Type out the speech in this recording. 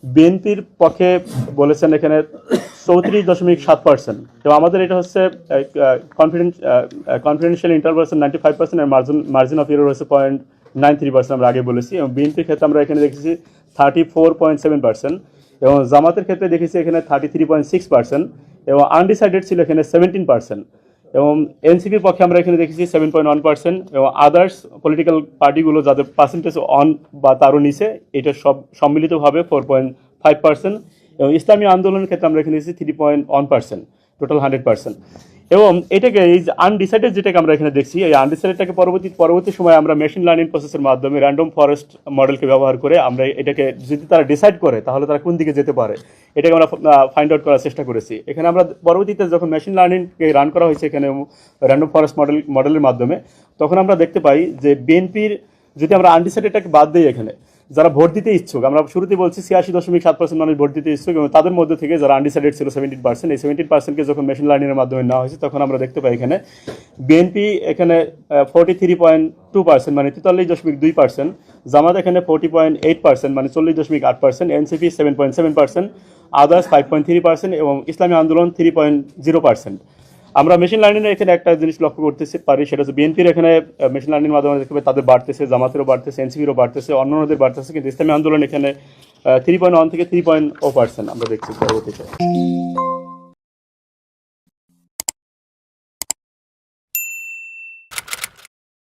বিএনপির পক্ষে বলেছেন এখানে 34.7%। তো আমাদের এটা হচ্ছে কনফিডেন্সিয়াল ইন্টারভাল 95%, এর মার্জিন অফ এরর হচ্ছে 0.93%। আমরা আগে বলেছি। এবং বিএনপির ক্ষেত্রে আমরা এখানে দেখেছি 34.7%, এবং জামাতের ক্ষেত্রে দেখেছি এখানে 33.6%, এবং আনডিসাইডেড ছিল এখানে 17%, এবং এনসিপির পক্ষে আমরা এখানে দেখেছি 7.1%, এবং আদার্স পলিটিক্যাল পার্টিগুলো যাদের পার্সেন্টেজ অন বা তারও নিচে, এটা সব সম্মিলিতভাবে 4.5%, এবং ইসলামী আন্দোলনের ক্ষেত্রে আমরা এখানে দেখেছি 3.1%, টোটাল 100%। এবং এটাকে এই যে আনডিসাইডেড যেটাকে আমরা এখানে দেখছি, এই আনডিসাইডেডটাকে পরবর্তী সময়ে আমরা মেশিন লার্নিং প্রসেসের মাধ্যমে র্যান্ডম ফরেস্ট মডেলকে ব্যবহার করে আমরা এটাকে যদি তারা ডিসাইড করে তাহলে তারা কোন দিকে যেতে পারে এটাকে আমরা ফাইন্ড আউট করার চেষ্টা করেছি। এখানে আমরা পরবর্তীতে যখন মেশিন লার্নিংকে রান করা হয়েছে এখানে র্যান্ডম ফরেস্ট মডেলের মাধ্যমে, তখন আমরা দেখতে পাই যে বিএনপির যদি আমরা আনডিসাইডেডটাকে বাদ দিই, এখানে যারা ভোট দিতে ইচ্ছুক, আমরা শুরুতে বলছি 86.7% মানুষ ভোট দিতে ইচ্ছুক, এবং তাদের মধ্যে থেকে যারা আনডিসাইডেড ছিল 17%, এই 17%কে যখন মেশিন লার্নিংয়ের মাধ্যমে নেওয়া হয়েছে তখন আমরা দেখতে পাই এখানে বিএনপি এখানে 43.2% মানে 43.2%, জামাত এখানে 40.8% মানে 40.8%, এনসিপি 7.7%, আদার্স 5.3%, এবং ইসলামী আন্দোলন 3.0%। আমরা মেশিন লার্নিংয়ের এখানে একটা জিনিস লক্ষ্য করতে পারি, সেটা হচ্ছে বিএনপির এখানে মেশিন লার্নিং মাধ্যমে দেখতে পাই তাদের বাড়তেছে, জামাতেরও বাড়তেছে, এনসিপিরও বাড়তেছে, অন্যান্যদের বাড়তেছে, কিন্তু ইসলামী আন্দোলন এখানে 3.1 থেকে 3.0% আমরা দেখছি পরবর্তীতে।